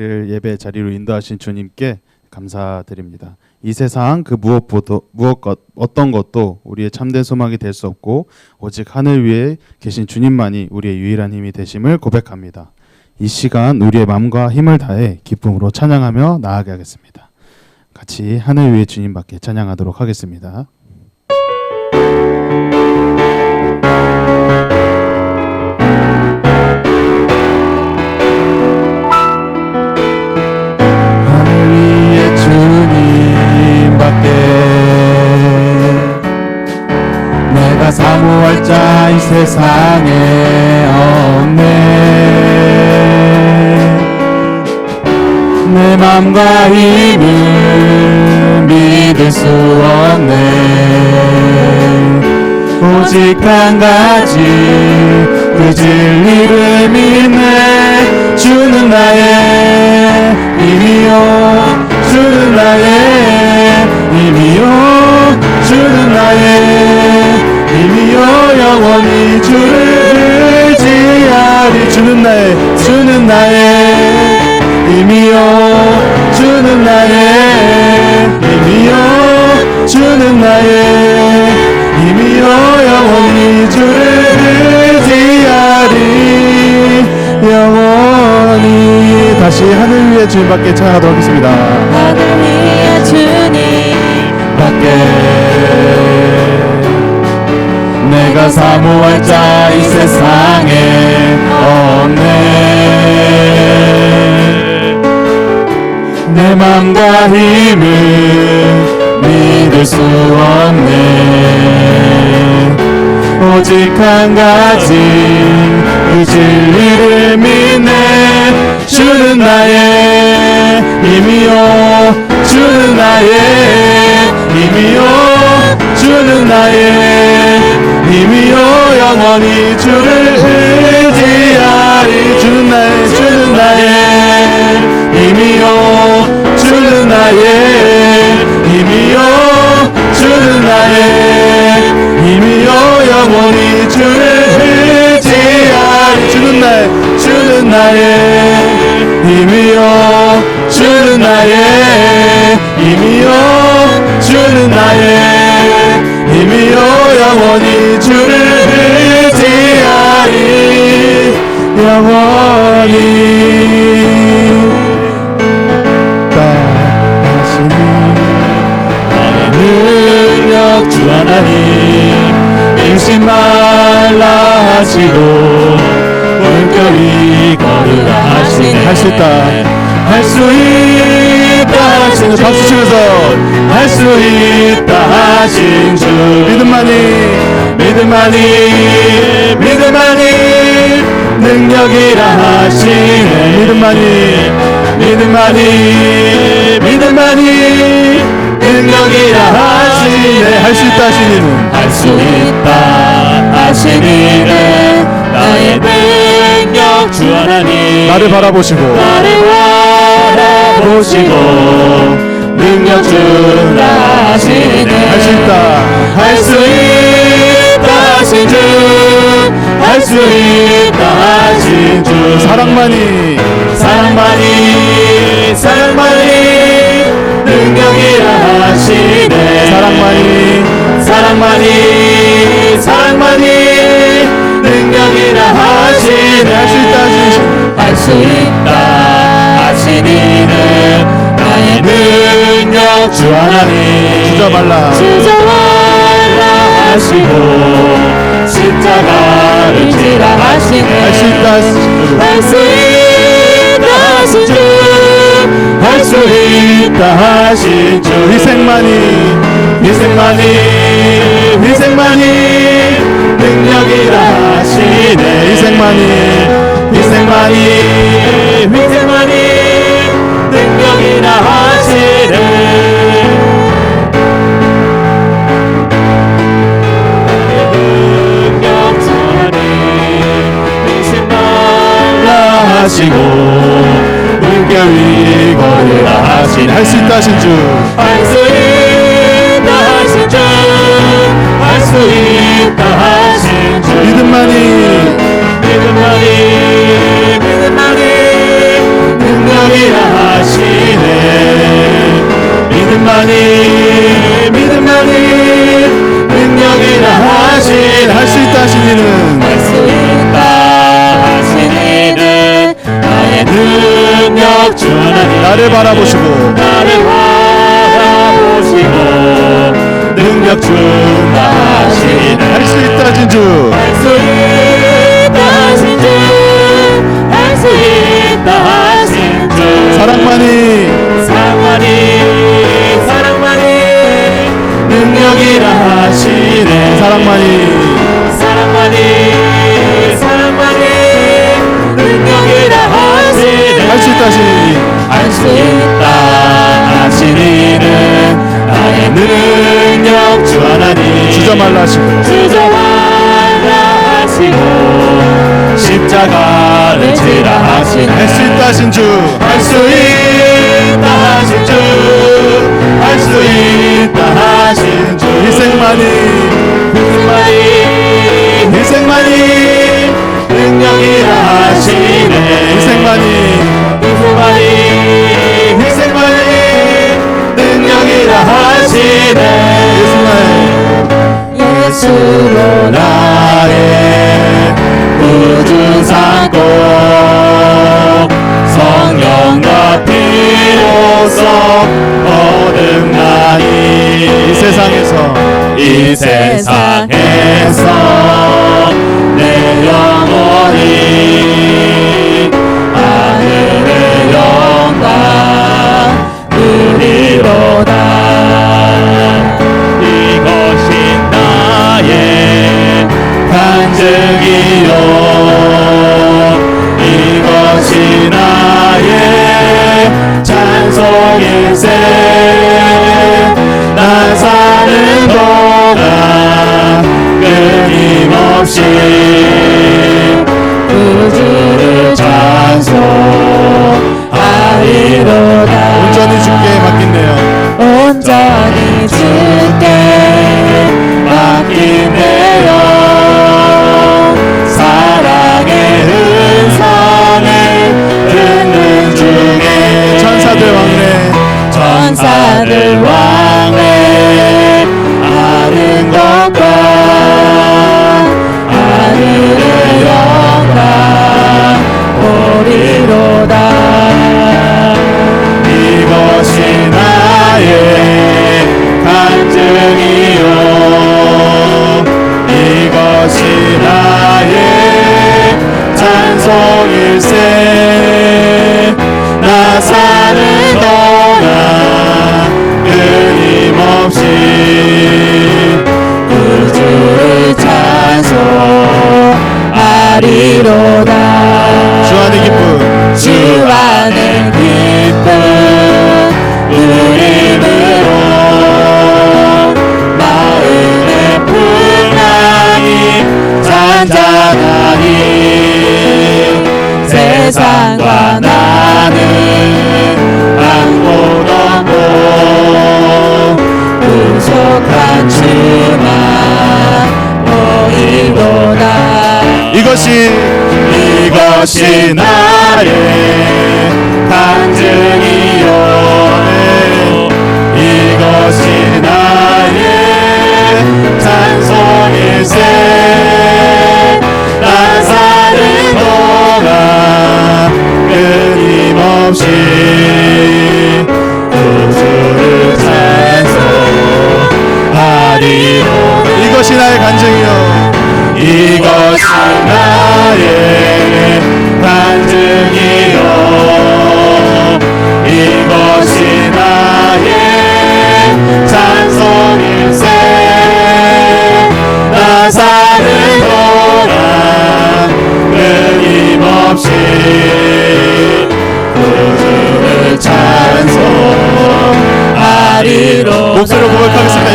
예배 자리로 인도하신 주님께 감사드립니다. 이 세상 그 어떤 것도 우리의 참된 소망이 될 수 없고 오직 하늘 위에 계신 주님만이 우리의 유일한 힘이 되심을 고백합니다. 이 시간 우리의 마음과 힘을 다해 기쁨으로 찬양하며 나아가게 하겠습니다. 같이 하늘 위에 주님밖에 찬양하도록 하겠습니다. 내가 사모할 자 이 세상에 없네. 내 맘과 힘을 믿을 수 없네. 오직 한 가지 그 진리를 믿네. 주는 나의 힘이요, 주는 나의 힘이요, 주는 나의 힘이요, 영원히 주를 의지하리. 주는 나의 힘이요, 주는 나의 힘이요, 주는 나의 힘이요, 영원히 주를 의지하리. 영원히. 다시 하늘 위에 주님밖에 찬양하도록 하겠습니다. 하늘 위에 주님밖에 내가 사모할 자 이 세상에 없네. 내 맘과 힘을 믿을 수 없네. 오직 한 가지 그 진리를 믿네. 주는 나의 힘이요, 주는 나의 힘이요, 주는 나의 힘이요, 영원히 주를 의지하리. 주는 나의 힘이요, 주는 나의 힘이요, 주는 나의 힘이요, 영원히 주를 의지하리. 주는 나의 힘이요, 주는 나의 힘이요, 주는 나의 힘이요, 영원히 주를 의지하리. 영원히. 따하시니 나의 능력 주 하나님 임신 말라 하시고 물결이 걸으라 하시네. 할 수 있다, 할 수 있다 하시는. 박수 치면서 할 수 있다 하신 주. 믿음만이 능력이라 하시네. 믿음만이 능력이라 하시네. 할 수 있다 하시니는, 할 수 있다 하시니는 나의 능력 주 하나님 나를 바라보시고 능력 주라 하시네. 할 수 있다 하신 주, 할 수 있다 하신 주. 사랑만이 능력이라 하시네. 사랑만이 능력이라 하시네. 할 수 있다 하시니는 나의 능력 주 하나님 주저말라 하시고 십자가를 지라 하시네. 할 수 있다 하신 주. 희생만이 능력이라 하시네. 희생만이 능력이라 하시네. 하시고 물결 위 걸으라 하시네. 할 수 있다 하신 주, 할 수 있다 하신 주. 믿음만이 능력 능력이라 하시네. 믿음만이 능력이라 하시네. 할 수 있다 하신 이는 할 수 있다 하신 이는 나의 능력 주 하나님 나를 바라보시고 능력 준다 하시네. 할 수 있다 하신 주 할 수 있다 하신 주 할 수 있다 하신 주 사랑만이 능력이라 하시네. 사랑만이 능력이라 하시네. 할 수 있다 하신 할 수 있다 하시니는 나의 능력 주 하나님 주저 말라 하시고 십자가를 지라 하시네. 할 수 있다 하신 주 할 수 있다 하신 주 할 수 있다 하신 주 희생만이 능력이라 하시네. 희생만이 능력이라 하시네. 예수로 나의 구주 삼고 성령과 피로써 거듭나니 이 세상에서 이 세상에서 내 영혼이 하늘의 영광 누리로다. 이것이 나의 간증이요 이것이 나의 찬송일세. 나 사는 동안 끊임없이 구주를 찬송하리로다. 온전히 주께 맡긴대요. 온전히 주께 맡기네요. 사랑의 음성을 듣는 중에 천사들 왕래 천사들 왕래 아는 것과 하늘의 영광 보리로다. 이것이 나의 간증이요 이것이 나의 찬송일세. 나 사는 동안 끊임없이 구주를 찬송하리로다. 주 안의 기쁨 주 안의 기쁨 누림으로 마음의 풍랑이 잔잔하니 세상과 나는 아무도 없고 부족한 주만 보이로다. 이것이 나의 간증이요 이것이 나의 찬송일세. 나 사는 동안 끊임없이 구주를 찬송하리로. 이것이 나의 간증이요 이것이 나의 간증이요 이것이 나의 찬송일세. 나 사는 동안 끊임없이 구주를 찬송하리로. 목소리로 고백하겠습니다.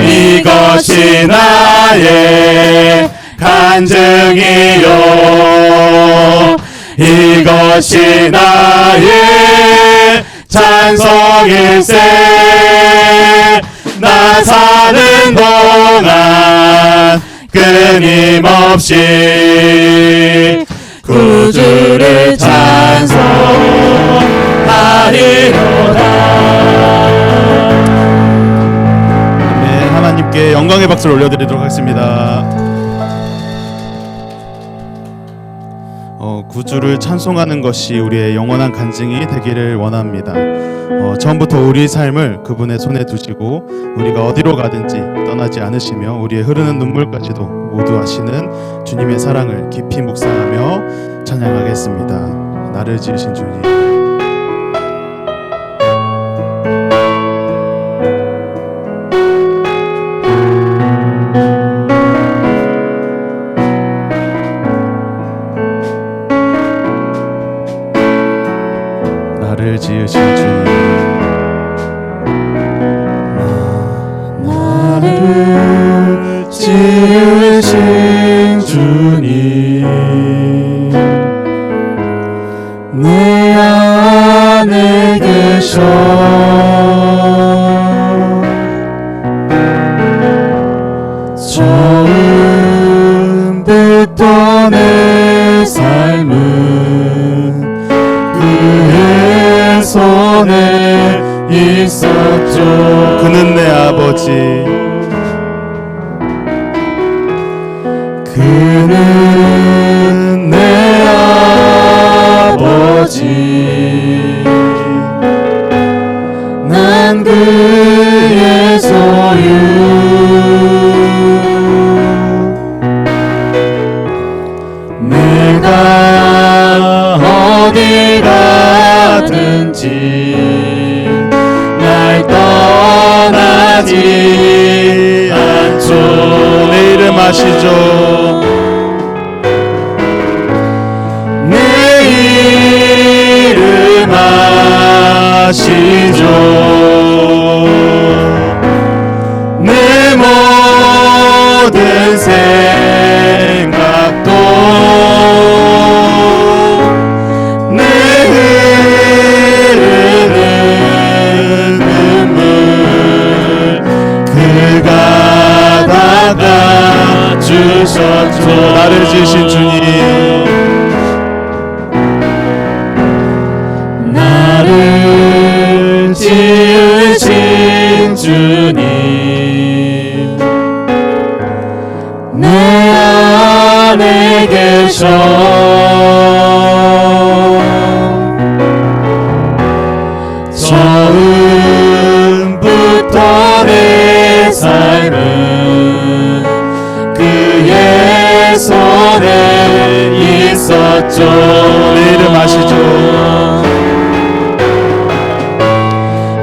이것이 나의 간증이요 이것이 나의 찬송일세. 나 사는 동안 끊임없이 구주를 찬송 영광의 박수를 올려드리도록 하겠습니다. 구주를 찬송하는 것이 우리의 영원한 간증이 되기를 원합니다. 처음부터 우리 삶을 그분의 손에 두시고 우리가 어디로 가든지 떠나지 않으시며 우리의 흐르는 눈물까지도 모두 아시는 주님의 사랑을 깊이 묵상하며 찬양하겠습니다. 나를 지으신 주님. 나를 지으신 주님. 나를 지으신 주님, 내 안에 계셔 처음부터 내 삶은 그의 손에 있었죠. 그는 내 아버지. 그는 내 아버지. 난 그의 소유. 내가 어디 가든지 날 떠나지 않죠. 내 이름 아시죠? 내 이름 아시죠. 내 모든 생각도 내 흐르는 눈물 그가 닦아 주셨죠. 나를 지으신 주님. 나를 지으신 주님, 내 안에 계셔 처음부터 내 삶은 그의 손에 있었죠. 내 이름 아시죠?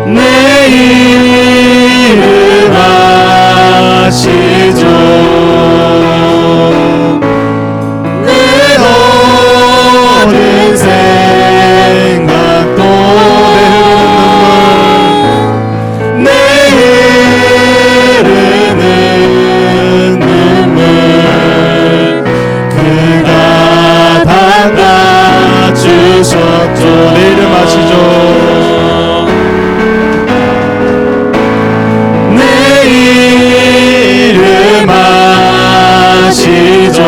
내 이름 아시죠. 내 모든 생각도 내 흐르는 눈물 그가 닦아 주셨죠. 내 이름 아시죠?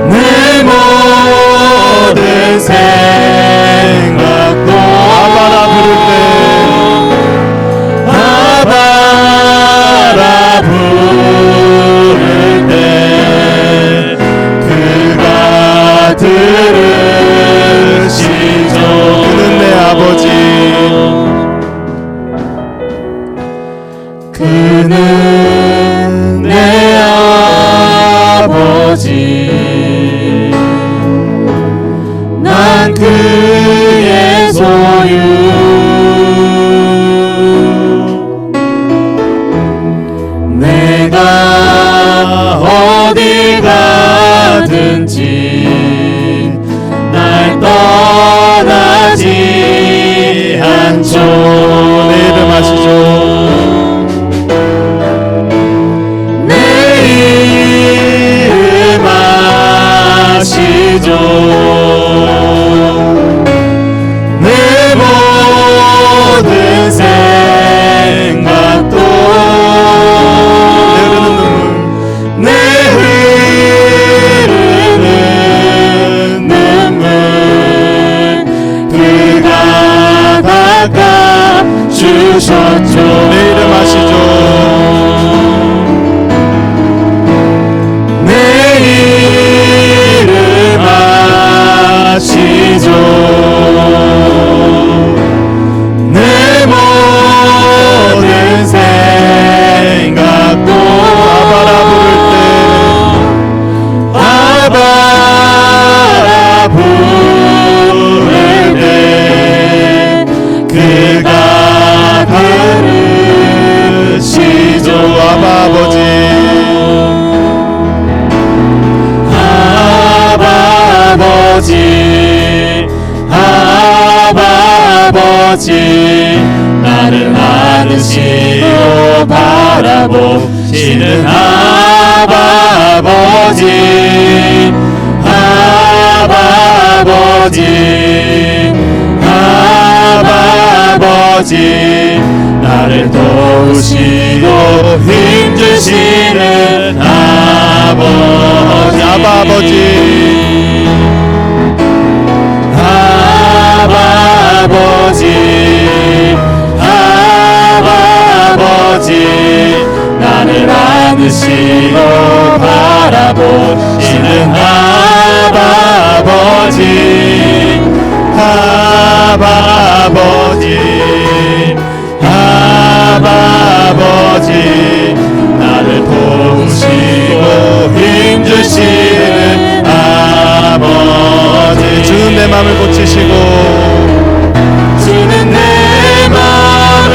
내 모든 생각도 아바라 부를 때 아바라 부를 때 그가 들으시죠. 그는 내 아버지. 그는 내 아버지. 난 그의 소유. 내가 어디 가든지 날 떠나지 않죠. 내 이름 아시죠? 내 이름 아시죠. 내 모든 생각도 내 흐르는 눈물 그가 닦아 주셨죠. 내 이름 아시죠? 아버지 나를 안으시고 바라보시는 아버지 아버지 나를 도우시고 힘주시는 아버지 아버지 나를 안으시고 바라보시는 아버지 나를 도우시고 힘주시는 아버지 주는 내 맘을 고치시고 주는 내 맘을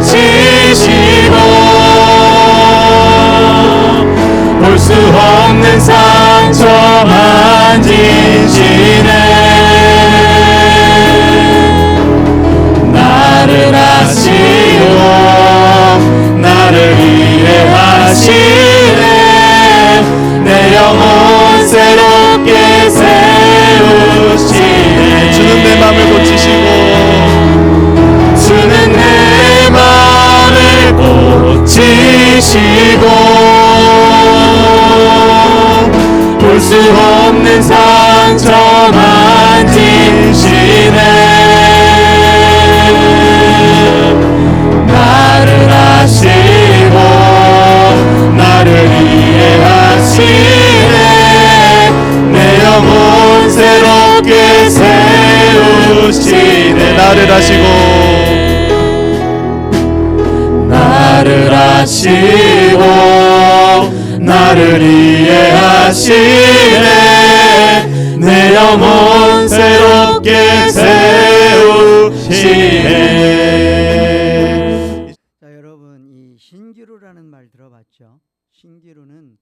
고치시고 볼 수 없는 상처 만지시네 나를 아시고 나를 이해하시네 내 영혼 새롭게 세우시네 주는 내 맘을 고치시고 주는 내 맘을 고치시고 볼 수 없는 상처 만지시네 나를 아시고 나를 이해하시네 내 영혼 새롭게 세우시네 나를 아시고 나를 이해하시네 내 영혼 새롭게 세우시네 자, 여러분, 이 신기루라는 말 들어봤죠? 신기루는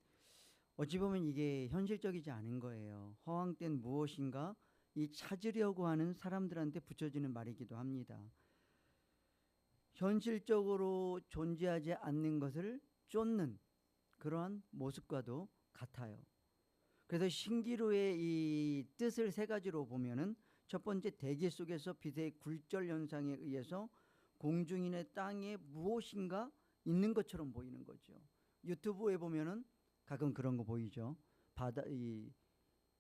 어찌 보면 이게 현실적이지 않은 거예요. 허황된 무엇인가 이 찾으려고 하는 사람들한테 붙여지는 말이기도 합니다. 현실적으로 존재하지 않는 것을 쫓는 그러한 모습과도 같아요. 그래서 신기루의 이 뜻을 세 가지로 보면은 첫 번째, 대기 속에서 빛의 굴절 현상에 의해서 공중이나 땅에 무엇인가 있는 것처럼 보이는 거죠. 유튜브에 보면은 가끔 그런 거 보이죠. 바다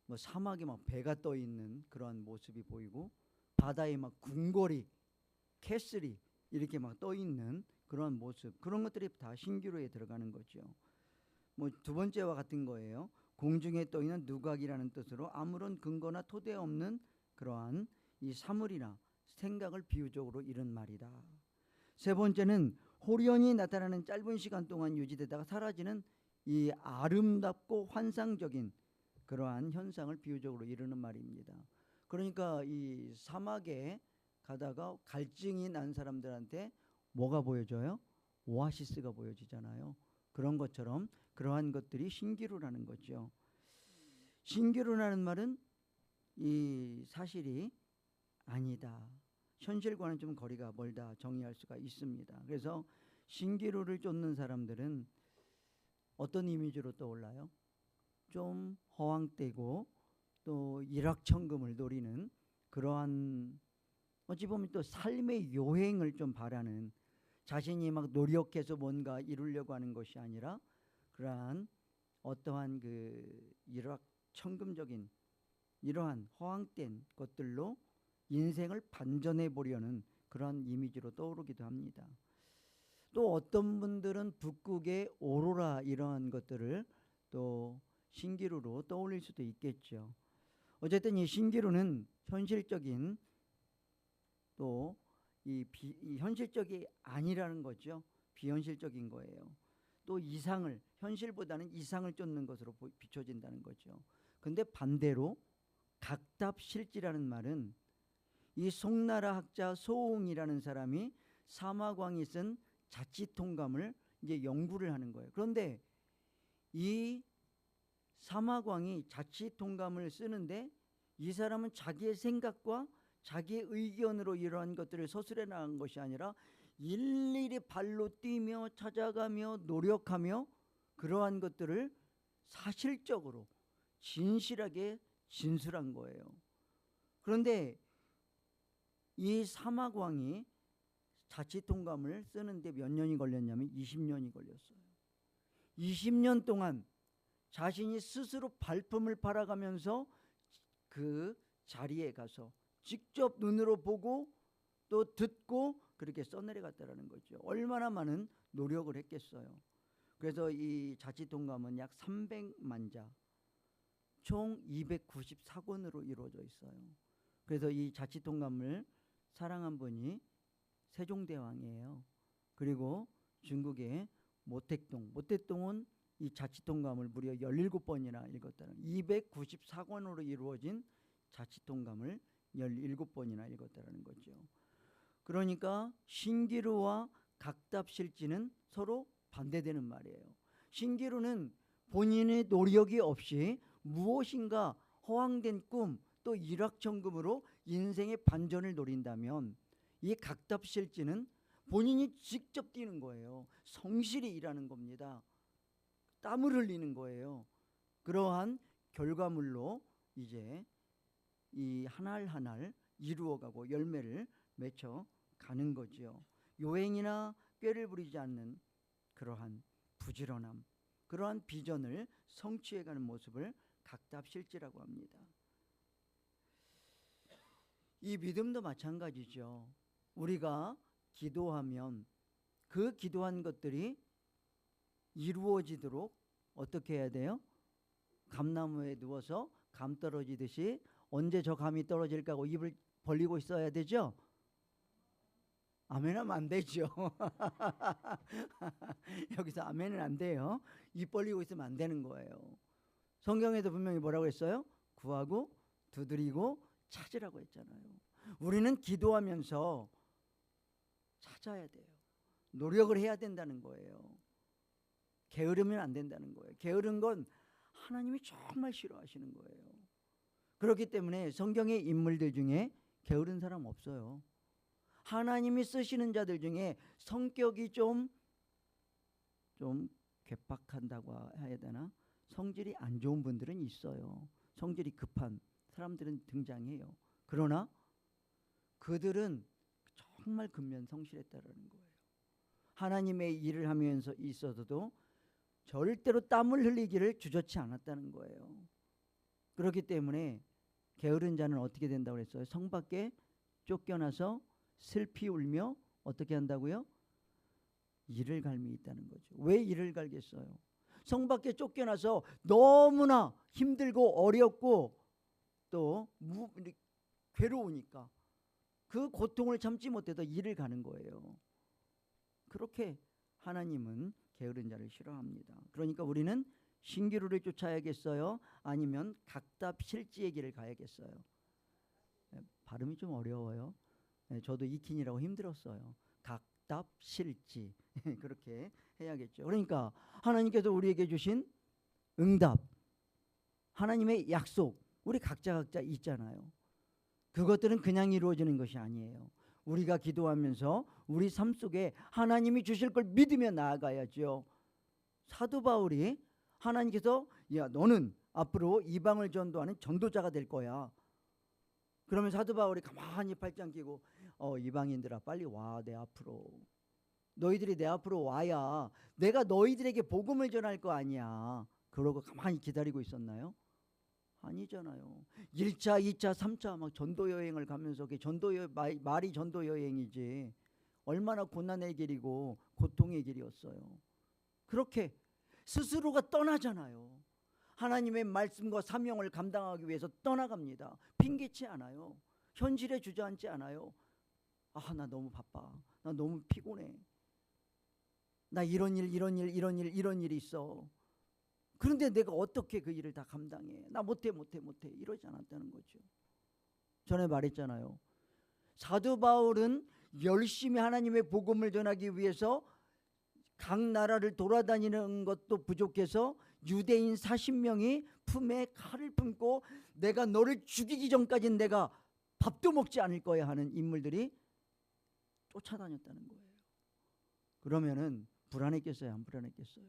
뭐 사막에 막 배가 떠 있는 그러한 모습이 보이고 바다에 막 궁궐이 캐슬이 이렇게 막 떠 있는 그러한 모습, 그런 것들이 다 신기루에 들어가는 거죠. 뭐 두 번째와 같은 거예요. 공중에 떠 있는 누각이라는 뜻으로 아무런 근거나 토대 없는 그러한 이 사물이나 생각을 비유적으로 이런 말이다. 세 번째는 호련히 나타나는 짧은 시간 동안 유지되다가 사라지는 이 아름답고 환상적인 그러한 현상을 비유적으로 이루는 말입니다. 그러니까 이 사막에 가다가 갈증이 난 사람들한테 뭐가 보여져요? 오아시스가 보여지잖아요. 그런 것처럼 그러한 것들이 신기루라는 거죠. 신기루라는 말은 이 사실이 아니다, 현실과는 좀 거리가 멀다 정의할 수가 있습니다. 그래서 신기루를 쫓는 사람들은 어떤 이미지로 떠올라요? 좀 허황되고 또 일확천금을 노리는 그러한, 어찌 보면 또 삶의 요행을 좀 바라는, 자신이 막 노력해서 뭔가 이루려고 하는 것이 아니라 그러한 어떠한 그 일확천금적인 이러한 허황된 것들로 인생을 반전해 보려는 그런 이미지로 떠오르기도 합니다. 또 어떤 분들은 북극의 오로라 이러한 것들을 또 신기루로 떠올릴 수도 있겠죠. 어쨌든 이 신기루는 현실적인 또 이 현실적이 아니라는 거죠. 비현실적인 거예요. 또 이상을, 현실보다는 이상을 쫓는 것으로 비춰진다는 거죠. 근데 반대로 각답실지라는 말은 이 송나라 학자 소웅이라는 사람이 사마광이 쓴 자치통감을 이제 연구를 하는 거예요. 그런데 이 사마광이 자치통감을 쓰는데 이 사람은 자기의 생각과 자기 의견으로 이러한 것들을 서술해 나간 것이 아니라 일일이 발로 뛰며 찾아가며 노력하며 그러한 것들을 사실적으로 진실하게 진술한 거예요. 그런데 이 사막왕이 자치통감을 쓰는데 몇 년이 걸렸냐면 20년이 걸렸어요. 20년 동안 자신이 스스로 발품을 팔아가면서 그 자리에 가서 직접 눈으로 보고 또 듣고 그렇게 써내려갔다라는 거죠. 얼마나 많은 노력을 했겠어요. 그래서 이 자치통감은 약 300만 자, 총 294권으로 이루어져 있어요. 그래서 이 자치통감을 사랑한 분이 세종대왕이에요. 그리고 중국의 모택동은 이 자치통감을 무려 17번이나 읽었다는 294권으로 이루어진 자치통감을 17번이나 읽었다는 거죠. 그러니까 신기루와 각답실지는 서로 반대되는 말이에요. 신기루는 본인의 노력이 없이 무엇인가 허황된 꿈 또 일확천금으로 인생의 반전을 노린다면 이 각답실지는 본인이 직접 뛰는 거예요. 성실히 일하는 겁니다. 땀을 흘리는 거예요. 그러한 결과물로 이제 이 한 알 한 알 이루어가고 열매를 맺혀 가는 거지요. 요행이나 꾀를 부리지 않는 그러한 부지런함, 그러한 비전을 성취해가는 모습을 각답실지라고 합니다. 이 믿음도 마찬가지죠. 우리가 기도하면 그 기도한 것들이 이루어지도록 어떻게 해야 돼요? 감나무에 누워서 감 떨어지듯이 언제 저 감이 떨어질까 하고 입을 벌리고 있어야 되죠? 아멘하면 안 되죠. 여기서 아멘은 안 돼요. 입 벌리고 있으면 안 되는 거예요. 성경에도 분명히 뭐라고 했어요? 구하고 두드리고 찾으라고 했잖아요. 우리는 기도하면서 찾아야 돼요. 노력을 해야 된다는 거예요. 게으르면 안 된다는 거예요. 게으른 건 하나님이 정말 싫어하시는 거예요. 그렇기 때문에 성경의 인물들 중에 게으른 사람 없어요. 하나님이 쓰시는 자들 중에 성격이 좀 괴팍한다고 해야 되나? 성질이 안 좋은 분들은 있어요. 성질이 급한 사람들은 등장해요. 그러나 그들은 정말 근면 성실했다라는 거예요. 하나님의 일을 하면서 있어서도 절대로 땀을 흘리기를 주저치 않았다는 거예요. 그렇기 때문에 게으른 자는 어떻게 된다고 그랬어요? 성 밖에 쫓겨나서 슬피 울며 어떻게 한다고요? 이를 갈미 있다는 거죠. 왜 이를 갈겠어요? 성 밖에 쫓겨나서 너무나 힘들고 어렵고 또 괴로우니까 그 고통을 참지 못해서 이를 가는 거예요. 그렇게 하나님은 게으른 자를 싫어합니다. 그러니까 우리는 신기루를 쫓아야겠어요? 아니면 각답실지의 길을 가야겠어요? 발음이 좀 어려워요. 저도 익히느라고 힘들었어요. 각답실지 그렇게 해야겠죠. 그러니까 하나님께서 우리에게 주신 응답, 하나님의 약속, 우리 각자 있잖아요. 그것들은 그냥 이루어지는 것이 아니에요. 우리가 기도하면서 우리 삶 속에 하나님이 주실 걸 믿으며 나아가야죠. 사도 바울이 하나님께서 야 너는 앞으로 이방을 전도하는 전도자가 될 거야. 그러면 사도 바울이 가만히 팔짱 끼고 이방인들아 빨리 와 내 앞으로. 너희들이 내 앞으로 와야 내가 너희들에게 복음을 전할 거 아니야. 그러고 가만히 기다리고 있었나요? 아니잖아요. 1차, 2차, 3차 막 전도 여행을 가면서 말이 전도 여행이지 얼마나 고난의 길이고 고통의 길이었어요. 그렇게 스스로가 떠나잖아요. 하나님의 말씀과 사명을 감당하기 위해서 떠나갑니다. 핑계치 않아요. 현실에 주저앉지 않아요. 아, 나 너무 바빠. 나 너무 피곤해. 나 이런 일이 있어. 그런데 내가 어떻게 그 일을 다 감당해? 나 못해 이러지 않았다는 거죠. 전에 말했잖아요. 사도 바울은 열심히 하나님의 복음을 전하기 위해서 각 나라를 돌아다니는 것도 부족해서 유대인 40명이 품에 칼을 품고 내가 너를 죽이기 전까지는 내가 밥도 먹지 않을 거야 하는 인물들이 쫓아다녔다는 거예요. 그러면은 불안했겠어요? 안 불안했겠어요?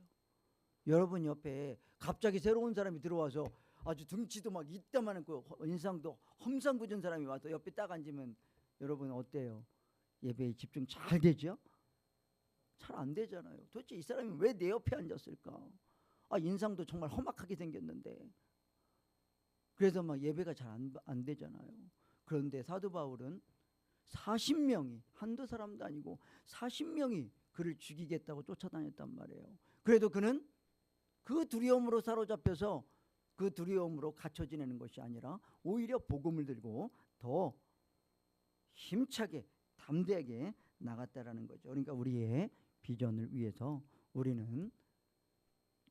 여러분 옆에 갑자기 새로운 사람이 들어와서 아주 등치도 막 이따만한 그 인상도 험상궂은 사람이 와서 옆에 딱 앉으면 여러분 어때요? 예배에 집중 잘 되죠? 잘 안 되잖아요. 도대체 이 사람이 왜 내 옆에 앉았을까? 아, 인상도 정말 험악하게 생겼는데. 그래서 막 예배가 잘 안 되잖아요. 그런데 사도 바울은 40명이 한두 사람도 아니고 40명이 그를 죽이겠다고 쫓아다녔단 말이에요. 그래도 그는 그 두려움으로 사로잡혀서 그 두려움으로 갇혀 지내는 것이 아니라 오히려 복음을 들고 더 힘차게 담대하게 나갔다라는 거죠. 그러니까 우리의 비전을 위해서 우리는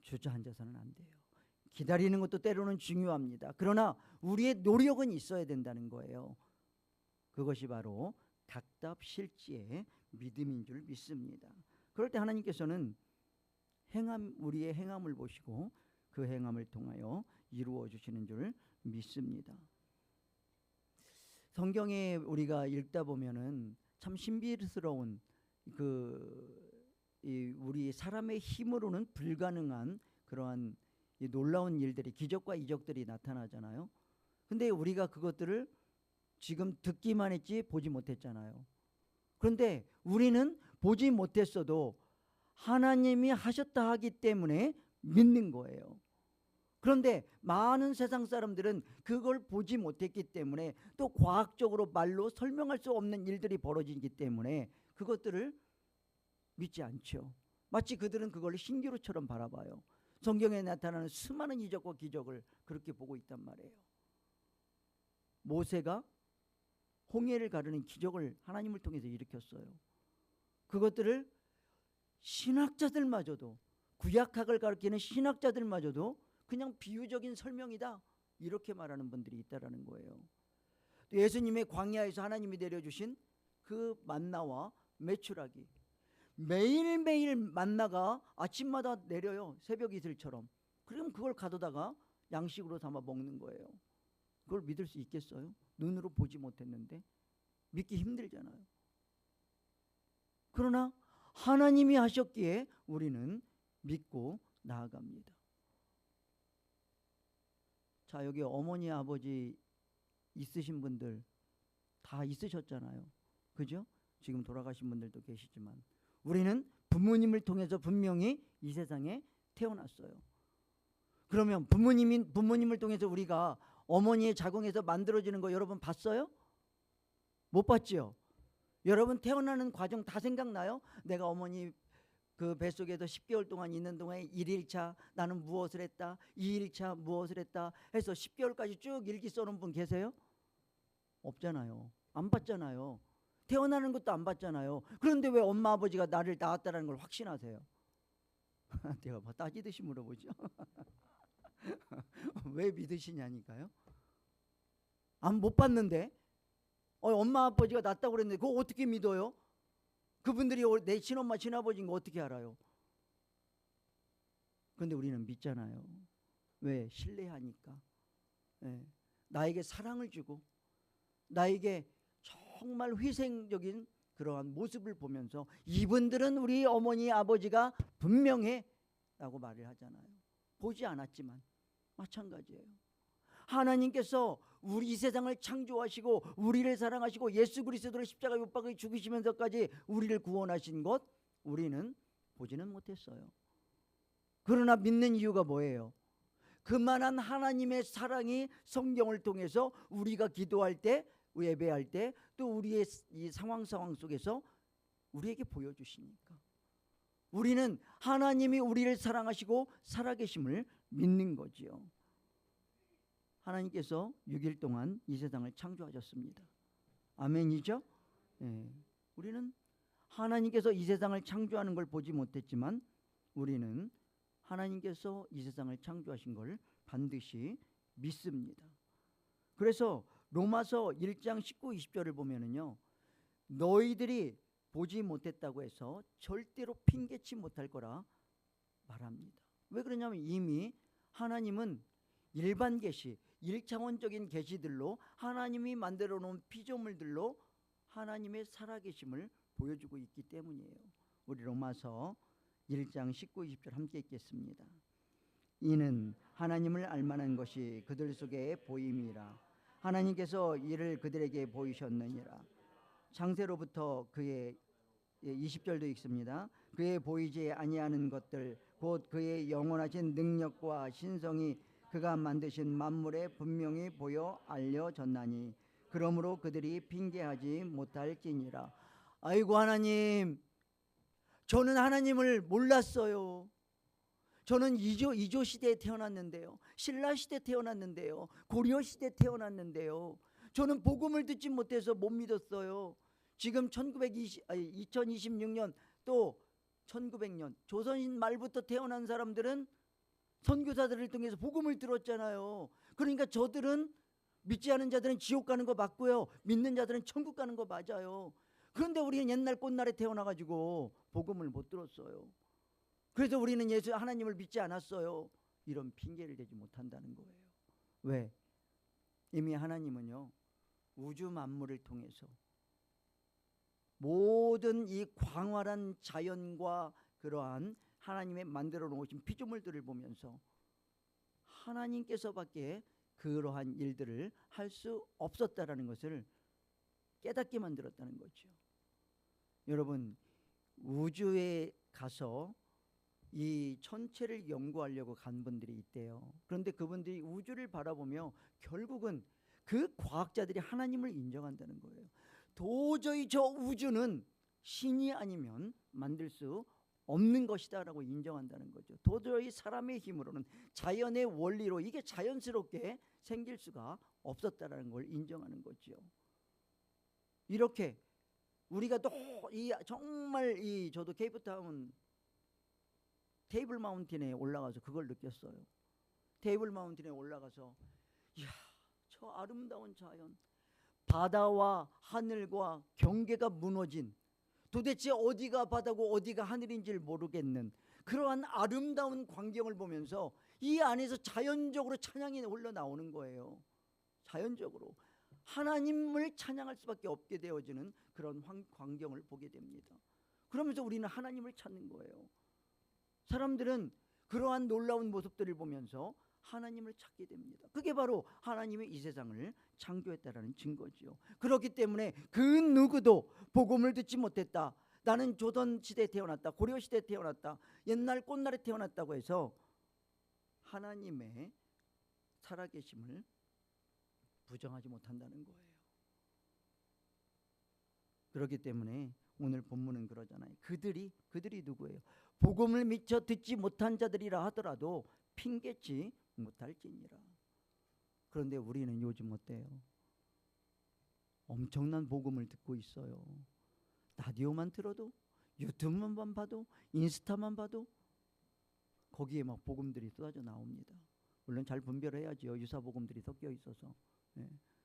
주저앉아서는 안 돼요. 기다리는 것도 때로는 중요합니다. 그러나 우리의 노력은 있어야 된다는 거예요. 그것이 바로 답답실지의 믿음인 줄 믿습니다. 그럴 때 하나님께서는 우리의 행함을 보시고 그 행함을 통하여 이루어 주시는 줄 믿습니다. 성경에 우리가 읽다 보면은 참 신비스러운 우리 사람의 힘으로는 불가능한 그러한 이 놀라운 일들이 기적과 이적들이 나타나잖아요. 근데 우리가 그것들을 지금 듣기만 했지 보지 못했잖아요. 그런데 우리는 보지 못했어도 하나님이 하셨다 하기 때문에 믿는 거예요. 그런데 많은 세상 사람들은 그걸 보지 못했기 때문에 또 과학적으로 말로 설명할 수 없는 일들이 벌어지기 때문에 그것들을 믿지 않죠. 마치 그들은 그걸 신기루처럼 바라봐요. 성경에 나타나는 수많은 이적과 기적을 그렇게 보고 있단 말이에요. 모세가 홍해를 가르는 기적을 하나님을 통해서 일으켰어요. 그것들을 신학자들마저도, 구약학을 가르치는 신학자들마저도 그냥 비유적인 설명이다 이렇게 말하는 분들이 있다라는 거예요. 또 예수님의 광야에서 하나님이 내려주신 그 만나와 메추라기, 매일매일 만나가 아침마다 내려요. 새벽 이슬처럼. 그럼 그걸 가져다가 양식으로 삼아 먹는 거예요. 그걸 믿을 수 있겠어요? 눈으로 보지 못했는데. 믿기 힘들잖아요. 그러나 하나님이 하셨기에 우리는 믿고 나아갑니다. 자, 여기 어머니 아버지 있으신 분들 다 있으셨잖아요. 그죠? 지금 돌아가신 분들도 계시지만 우리는 부모님을 통해서 분명히 이 세상에 태어났어요. 그러면 부모님을 통해서 우리가 어머니의 자궁에서 만들어지는 거 여러분 봤어요? 못 봤죠? 여러분 태어나는 과정 다 생각나요? 내가 어머니 그 뱃속에서 10개월 동안 있는 동안에 1일차 나는 무엇을 했다, 2일차 무엇을 했다 해서 10개월까지 쭉 일기 써놓은 분 계세요? 없잖아요. 안 봤잖아요. 태어나는 것도 안 봤잖아요. 그런데 왜 엄마 아버지가 나를 낳았다는 걸 확신하세요? 내가 뭐 따지듯이 물어보죠. 왜 믿으시냐니까요. 못 봤는데 엄마 아버지가 낳았다고 그랬는데 그거 어떻게 믿어요? 그분들이 내 친엄마 친아버지인 거 어떻게 알아요? 그런데 우리는 믿잖아요. 왜? 신뢰하니까. 네. 나에게 사랑을 주고 나에게 정말 희생적인 그러한 모습을 보면서 이분들은 우리 어머니 아버지가 분명해 라고 말을 하잖아요. 보지 않았지만 마찬가지예요. 하나님께서 우리 이 세상을 창조하시고 우리를 사랑하시고 예수 그리스도를 십자가 못 박아 죽으시면서까지 우리를 구원하신 것 우리는 보지는 못했어요. 그러나 믿는 이유가 뭐예요? 그만한 하나님의 사랑이 성경을 통해서 우리가 기도할 때 예배할 때 또 우리의 이 상황 속에서 우리에게 보여주시니까 우리는 하나님이 우리를 사랑하시고 살아계심을 믿는 거지요. 하나님께서 6일 동안 이 세상을 창조하셨습니다. 아멘이죠? 네. 우리는 하나님께서 이 세상을 창조하는 걸 보지 못했지만 우리는 하나님께서 이 세상을 창조하신 걸 반드시 믿습니다. 그래서 로마서 1장 19, 20절을 보면은요. 너희들이 보지 못했다고 해서 절대로 핑계치 못할 거라 말합니다. 왜 그러냐면 이미 하나님은 일반 계시, 일차원적인 계시들로 하나님이 만들어 놓은 피조물들로 하나님의 살아계심을 보여주고 있기 때문이에요. 우리 로마서 1장 19, 20절 함께 읽겠습니다. 이는 하나님을 알만한 것이 그들 속에 보임이라. 하나님께서 이를 그들에게 보이셨느니라. 창세로부터 그의 20절도 읽습니다. 그의 보이지 아니하는 것들 곧 그의 영원하신 능력과 신성이 그가 만드신 만물에 분명히 보여 알려졌나니 그러므로 그들이 핑계하지 못할지니라. 아이고 하나님, 저는 하나님을 몰랐어요. 저는 이조 시대에 태어났는데요. 신라 시대에 태어났는데요. 고려 시대에 태어났는데요. 저는 복음을 듣지 못해서 못 믿었어요. 지금 2026년 또 1900년 조선 말부터 태어난 사람들은 선교사들을 통해서 복음을 들었잖아요. 그러니까 저들은 믿지 않은 자들은 지옥 가는 거 맞고요. 믿는 자들은 천국 가는 거 맞아요. 그런데 우리는 옛날 꽃날에 태어나가지고 복음을 못 들었어요. 그래서 우리는 하나님을 믿지 않았어요. 이런 핑계를 대지 못한다는 거예요. 왜? 이미 하나님은요, 우주 만물을 통해서 모든 이 광활한 자연과 그러한 하나님의 만들어 놓으신 피조물들을 보면서 하나님께서밖에 그러한 일들을 할 수 없었다라는 것을 깨닫게 만들었다는 거죠. 여러분, 우주에 가서 이 천체를 연구하려고 간 분들이 있대요. 그런데 그분들이 우주를 바라보며 결국은 그 과학자들이 하나님을 인정한다는 거예요. 도저히 저 우주는 신이 아니면 만들 수 없는 것이다 라고 인정한다는 거죠. 도저히 사람의 힘으로는, 자연의 원리로 이게 자연스럽게 생길 수가 없었다라는 걸 인정하는 거죠. 이렇게 우리가 정말 저도 케이프타운 테이블 마운틴에 올라가서 그걸 느꼈어요. 테이블 마운틴에 올라가서 이야, 저 아름다운 자연, 바다와 하늘과 경계가 무너진, 도대체 어디가 바다고 어디가 하늘인지를 모르겠는 그러한 아름다운 광경을 보면서 이 안에서 자연적으로 찬양이 흘러나오는 거예요. 자연적으로 하나님을 찬양할 수밖에 없게 되어지는 그런 광경을 보게 됩니다. 그러면서 우리는 하나님을 찾는 거예요. 사람들은 그러한 놀라운 모습들을 보면서 하나님을 찾게 됩니다. 그게 바로 하나님이 이 세상을 창조했다라는 증거지요. 그렇기 때문에 그 누구도 복음을 듣지 못했다, 나는 조선 시대에 태어났다, 고려 시대에 태어났다, 옛날 꽃날에 태어났다고 해서 하나님의 살아계심을 부정하지 못한다는 거예요. 그렇기 때문에 오늘 본문은 그러잖아요. 그들이 누구예요? 복음을 미처 듣지 못한 자들이라 하더라도 핑계치 못할지니라. 그런데 우리는 요즘 어때요? 엄청난 복음을 듣고 있어요. 라디오만 들어도, 유튜브만 봐도, 인스타만 봐도 거기에 막 복음들이 쏟아져 나옵니다. 물론 잘 분별해야죠. 유사 복음들이 섞여 있어서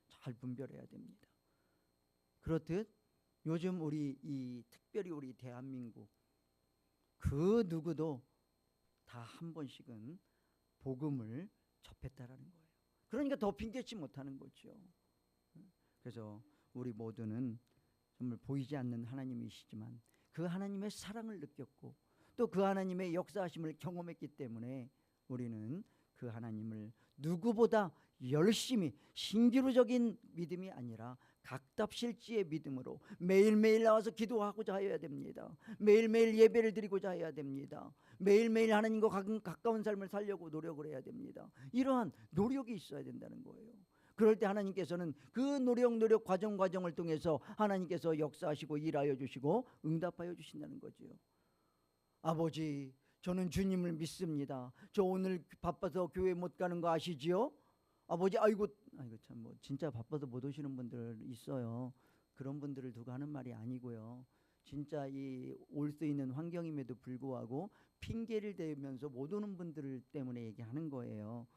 잘 분별해야 됩니다. 그렇듯 요즘 특별히 우리 대한민국 그 누구도 다 한 번씩은 복음을 접했다라는 거예요. 그러니까 더 핑계치 못하는 거죠. 그래서 우리 모두는 정말 보이지 않는 하나님이시지만 그 하나님의 사랑을 느꼈고 또 그 하나님의 역사하심을 경험했기 때문에 우리는 그 하나님을 누구보다 열심히, 신기루적인 믿음이 아니라 각답실지의 믿음으로 매일매일 나와서 기도하고자 해야 됩니다. 매일매일 예배를 드리고자 해야 됩니다. 매일매일 하나님과 가까운 삶을 살려고 노력을 해야 됩니다. 이러한 노력이 있어야 된다는 거예요. 그럴 때 하나님께서는 그 노력 과정을 통해서 하나님께서 역사하시고 일하여 주시고 응답하여 주신다는 거죠. 아버지, 저는 주님을 믿습니다. 저 오늘 바빠서 교회 못 가는 거 아시지요? 아버지, 아이고 참 진짜 바빠서 못 오시는 분들 있어요. 그런 분들을 두고 하는 말이 아니고요. 진짜 올 수 있는 환경임에도 불구하고 핑계를 대면서 못 오는 분들 때문에 얘기하는 거예요.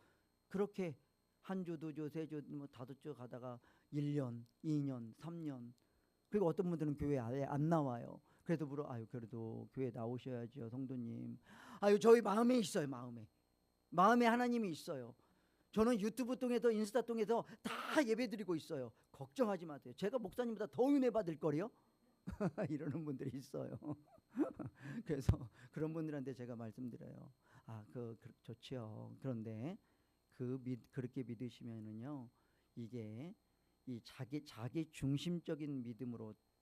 그렇게 한 주, 두 주, 세 주, 다섯 주 가다가 1년, 2년, 3년, 그리고 어떤 분들은 교회 아예 안 나와요. 그래도 그래도 교회 나오셔야죠, 성도님. 저희 마음에 있어요. 마음에 하나님이 있어요. 저는 유튜브 통해서 인스타 통해서 다 예배드리고 있어요. 걱정하지 마세요. 제가 목사님보다 더 은혜 받을 거요. 이러는 분들이 있어요. 그래서 그런 분들한테 제가 말씀드려요. 좋지요. 그런데 그렇게 믿으시면은요, 이게 이 자기 중심적인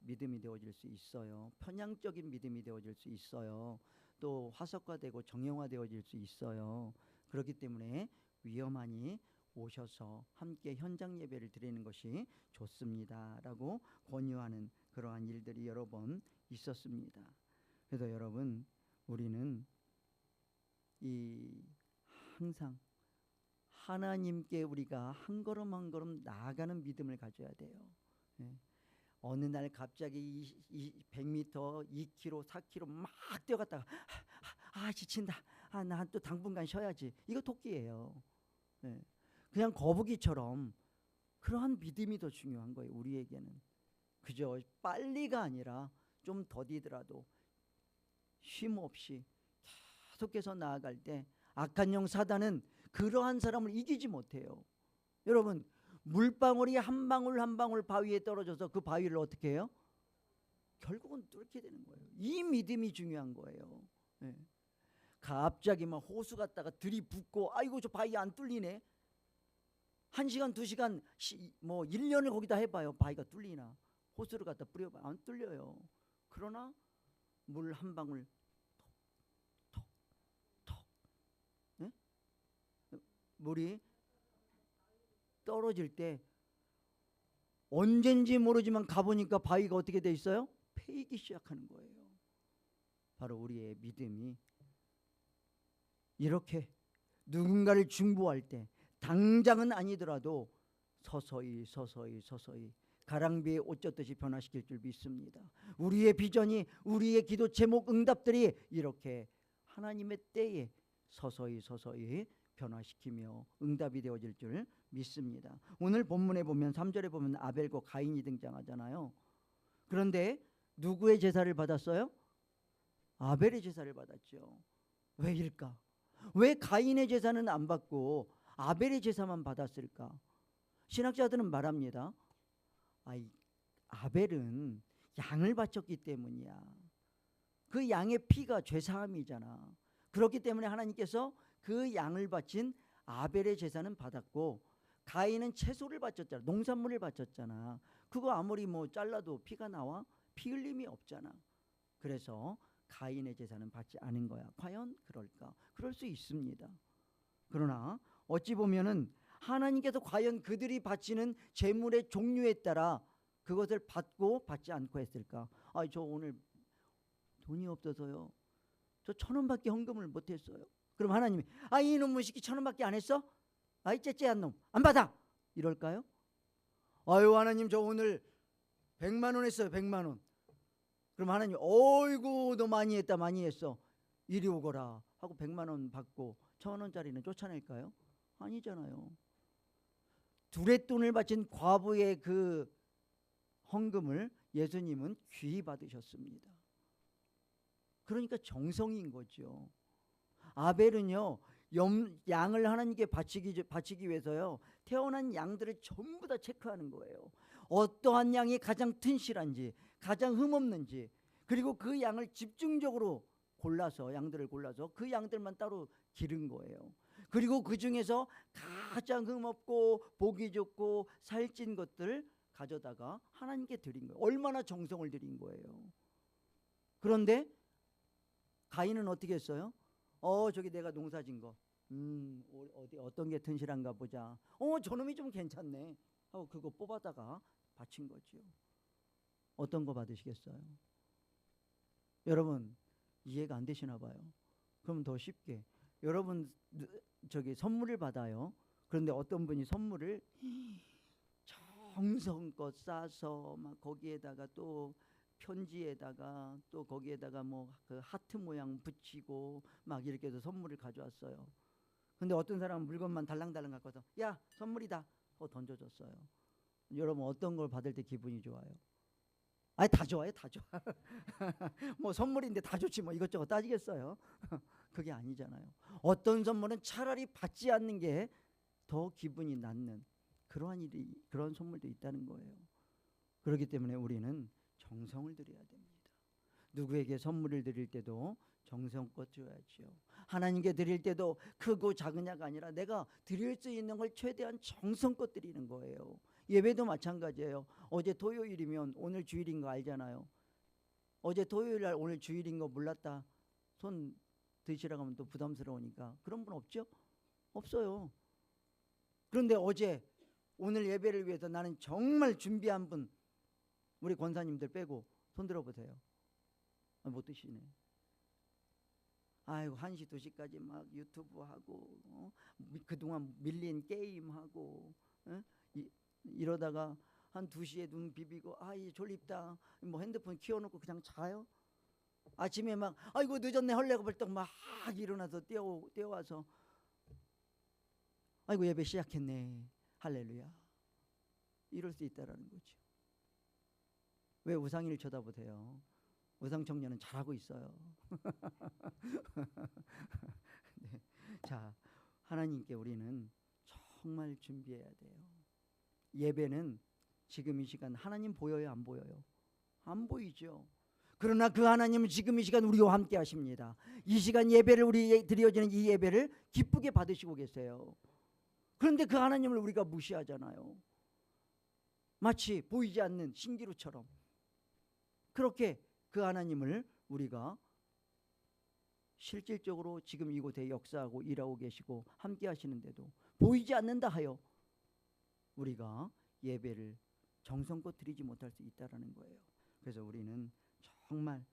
믿음이 되어질 수 있어요. 편향적인 믿음이 되어질 수 있어요. 또 화석화되고 정형화되어질 수 있어요. 그렇기 때문에 위험하니 오셔서 함께 현장 예배를 드리는 것이 좋습니다라고 권유하는 그러한 일들이 여러 번 있었습니다. 그래서 여러분, 우리는 항상 하나님께 우리가 한 걸음 한 걸음 나아가는 믿음을 가져야 돼요. 어느 날 갑자기 100m, 2km, 4km 막 뛰어갔다가 지친다. 나 또 당분간 쉬어야지. 이거 토끼예요. 그냥 거북이처럼 그러한 믿음이 더 중요한 거예요. 우리에게는. 그저 빨리가 아니라 좀 더디더라도 쉼 없이 계속해서 나아갈 때 악한 영 사단은 그러한 사람을 이기지 못해요. 여러분, 물방울이 한 방울 한 방울 바위에 떨어져서 그 바위를 어떻게 해요? 결국은 뚫게 되는 거예요. 이 믿음이 중요한 거예요. 갑자기 막 호수 갔다가 들이붓고 아이고 저 바위 안 뚫리네. 1시간 2시간 뭐 1년을 거기다 해봐요. 바위가 뚫리나. 호수를 갖다 뿌려봐요. 안 뚫려요. 그러나 물 한 방울 톡톡톡 물이 떨어질 때 언젠지 모르지만 가보니까 바위가 어떻게 돼 있어요? 패이기 시작하는 거예요. 바로 우리의 믿음이 이렇게 누군가를 중보할 때 당장은 아니더라도 서서히 가랑비에 옷 젖듯이 변화시킬 줄 믿습니다. 우리의 비전이, 우리의 기도 제목 응답들이 이렇게 하나님의 때에 서서히 변화시키며 응답이 되어질 줄 믿습니다. 오늘 본문에 보면 3절에 보면 아벨과 가인이 등장하잖아요. 그런데 누구의 제사를 받았어요? 아벨의 제사를 받았죠. 왜일까? 왜 가인의 제사는 안 받고 아벨의 제사만 받았을까? 신학자들은 말합니다. 아벨은 양을 바쳤기 때문이야. 그 양의 피가 죄사함이잖아. 그렇기 때문에 하나님께서 그 양을 바친 아벨의 제사는 받았고, 가인은 채소를 바쳤잖아. 농산물을 바쳤잖아. 그거 아무리 뭐 잘라도 피가 나와? 피 흘림이 없잖아. 그래서 가인의 제사는 받지 않은 거야. 과연 그럴까? 그럴 수 있습니다. 그러나 어찌 보면은 하나님께서 과연 그들이 바치는 제물의 종류에 따라 그것을 받고 받지 않고 했을까? 저 오늘 돈이 없어서요. 저 1,000원밖에 헌금을 못했어요. 그럼 하나님이 이놈의 새끼 1,000원밖에 안 했어? 째째한 놈 안 받아! 이럴까요? 하나님 저 오늘 100만 원 했어요. 100만 원. 그럼 하나님 어이구 너 많이 했어. 이리 오거라 하고 100만 원 받고 1,000원짜리는 쫓아낼까요? 아니잖아요. 두렛돈을 바친 과부의 그 헌금을 예수님은 귀히 받으셨습니다. 그러니까 정성인 거죠. 아벨은요, 양을 하나님께 바치기 위해서요, 태어난 양들을 전부 다 체크하는 거예요. 어떠한 양이 가장 튼실한지, 가장 흠없는지, 그리고 그 양을 집중적으로 양들을 골라서 그 양들만 따로 기른 거예요. 그리고 그 중에서 가장 흠없고 보기 좋고 살찐 것들 가져다가 하나님께 드린 거예요. 얼마나 정성을 들인 거예요. 그런데 가인은 어떻게 했어요? 저기 내가 농사진 거 어떤 게 튼실한가 보자. 저놈이 좀 괜찮네 하고 그거 뽑아다가 바친 거죠. 어떤 거 받으시겠어요? 여러분 이해가 안 되시나 봐요. 그럼 더 쉽게, 여러분 저기 선물을 받아요. 그런데 어떤 분이 선물을 정성껏 싸서 막 거기에다가 또 편지에다가 또 거기에다가 뭐 그 하트 모양 붙이고 막 이렇게 해서 선물을 가져왔어요. 근데 어떤 사람은 물건만 달랑달랑 갖고 와서 야 선물이다 하고 던져줬어요. 여러분 어떤 걸 받을 때 기분이 좋아요? 다 좋아요. 다 좋아. 뭐 선물인데 다 좋지 뭐 이것저것 따지겠어요? 그게 아니잖아요. 어떤 선물은 차라리 받지 않는 게 더 기분이 낫는 그러한 일이, 그러한 선물도 있다는 거예요. 그렇기 때문에 우리는 정성을 들여야 됩니다. 누구에게 선물을 드릴 때도 정성껏 줘야죠. 하나님께 드릴 때도 크고 작으냐가 아니라 내가 드릴 수 있는 걸 최대한 정성껏 드리는 거예요. 예배도 마찬가지예요. 어제 토요일이면 오늘 주일인 거 알잖아요. 어제 토요일 날 오늘 주일인 거 몰랐다 손 드시라고 하면 또 부담스러우니까 그런 분 없죠? 없어요. 그런데 어제 오늘 예배를 위해서 나는 정말 준비한 분, 우리 권사님들 빼고 손 들어보세요. 못 드시네. 아이고 1시 2시까지 막 유튜브 하고 그동안 밀린 게임 하고 이러다가 한 2시에 눈 비비고 이제 졸립다 뭐 핸드폰 키워놓고 그냥 자요. 아침에 막 아이고 늦었네 헐레가 벌떡 막 일어나서 뛰어와서 아이고 예배 시작했네 할렐루야 이럴 수 있다라는 거죠. 왜 우상이를 쳐다보세요? 우상 청년은 잘하고 있어요. 네. 자, 하나님께 우리는 정말 준비해야 돼요. 예배는 지금 이 시간 하나님 보여요, 안 보여요? 안 보이죠. 그러나 그 하나님은 지금 이 시간 우리와 함께 하십니다. 이 시간 예배를 우리 드려지는 이 예배를 기쁘게 받으시고 계세요. 그런데 그 하나님을 우리가 무시하잖아요. 마치 보이지 않는 신기루처럼. 그렇게 그 하나님을 우리가 실질적으로 지금 이곳에 역사하고 일하고 계시고 함께 하시는데도 보이지 않는다 하여 우리가 예배를 정성껏 드리지 못할 수 있다는 거예요. 그래서 우리는 정말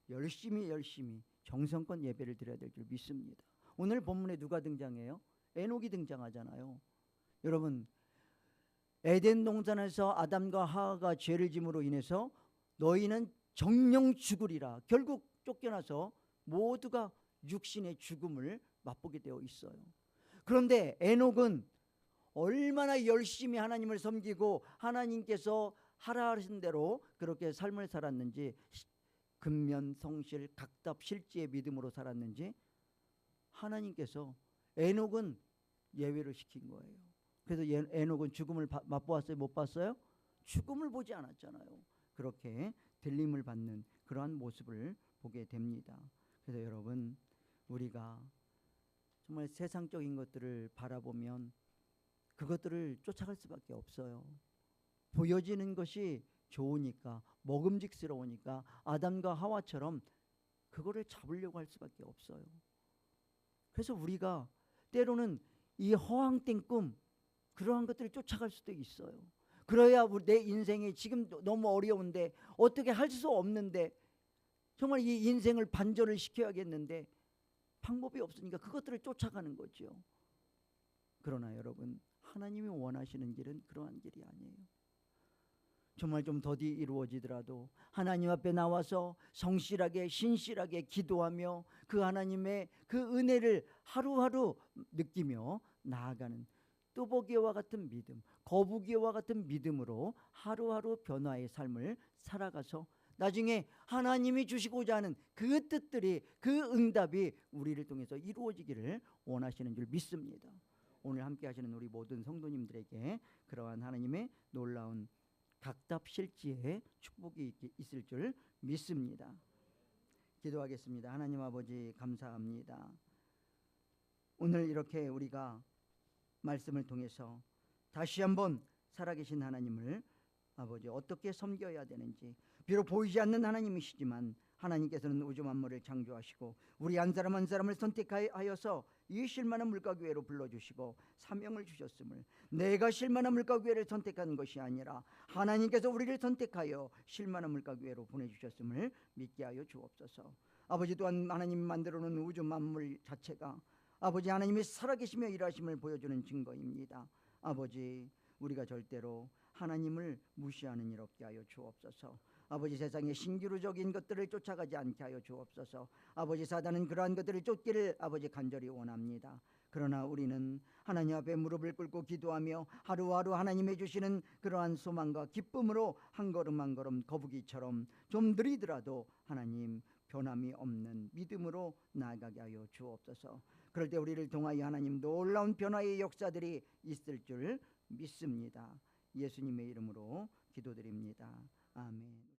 열심히 정성껏 예배를 드려야 될 줄 믿습니다. 오늘 본문에 누가 등장해요? 에녹이 등장하잖아요. 여러분, 에덴 동산에서 아담과 하와가 죄를 짐으로 인해서 너희는 정령 죽으리라. 결국 쫓겨나서 모두가 육신의 죽음을 맛보게 되어 있어요. 그런데 에녹은 얼마나 열심히 하나님을 섬기고 하나님께서 하라 하신 대로 그렇게 삶을 살았는지, 근면 성실 각답 실지의 믿음으로 살았는지 하나님께서 에녹은 예외를 시킨 거예요. 그래서 에녹은 죽음을 맛보았어요? 못 봤어요? 죽음을 보지 않았잖아요. 그렇게 들림을 받는 그러한 모습을 보게 됩니다. 그래서 여러분, 우리가 정말 세상적인 것들을 바라보면 그것들을 쫓아갈 수밖에 없어요. 보여지는 것이 좋으니까, 먹음직스러우니까 아담과 하와처럼 그거를 잡으려고 할 수밖에 없어요. 그래서 우리가 때로는 이 허황된 꿈, 그러한 것들을 쫓아갈 수도 있어요. 그래야 내 인생이 지금 너무 어려운데, 어떻게 할 수 없는데, 정말 이 인생을 반전을 시켜야겠는데 방법이 없으니까 그것들을 쫓아가는 거죠. 그러나 여러분, 하나님이 원하시는 길은 그러한 길이 아니에요. 정말 좀 더디 이루어지더라도 하나님 앞에 나와서 성실하게 신실하게 기도하며 그 하나님의 그 은혜를 하루하루 느끼며 나아가는 뚜벅이와 같은 믿음, 거북이와 같은 믿음으로 하루하루 변화의 삶을 살아가서 나중에 하나님이 주시고자 하는 그 뜻들이, 그 응답이 우리를 통해서 이루어지기를 원하시는 줄 믿습니다. 오늘 함께 하시는 우리 모든 성도님들에게 그러한 하나님의 놀라운 각답실지의 축복이 있을 줄 믿습니다. 기도하겠습니다. 하나님 아버지, 감사합니다. 오늘 이렇게 우리가 말씀을 통해서 다시 한번 살아계신 하나님을 아버지 어떻게 섬겨야 되는지, 비록 보이지 않는 하나님이시지만 하나님께서는 우주 만물을 창조하시고 우리 한 사람 한 사람을 선택하여서 이 쉴만한 물가교회로 불러주시고 사명을 주셨음을, 내가 쉴만한 물가교회를 선택한 것이 아니라 하나님께서 우리를 선택하여 쉴만한 물가교회로 보내주셨음을 믿게 하여 주옵소서. 아버지, 또한 하나님이 만들어 놓은 우주 만물 자체가 아버지 하나님이 살아계시며 일하심을 보여주는 증거입니다. 아버지, 우리가 절대로 하나님을 무시하는 일 없게 하여 주옵소서. 아버지, 세상의 신기루적인 것들을 쫓아가지 않게 하여 주옵소서. 아버지, 사단은 그러한 것들을 쫓기를 아버지 간절히 원합니다. 그러나 우리는 하나님 앞에 무릎을 꿇고 기도하며 하루하루 하나님이 주시는 그러한 소망과 기쁨으로 한 걸음 한 걸음 거북이처럼 좀 느리더라도 하나님 변함이 없는 믿음으로 나아가게 하여 주옵소서. 그럴 때 우리를 통하여 하나님 놀라운 변화의 역사들이 있을 줄 믿습니다. 예수님의 이름으로 기도드립니다. 아멘.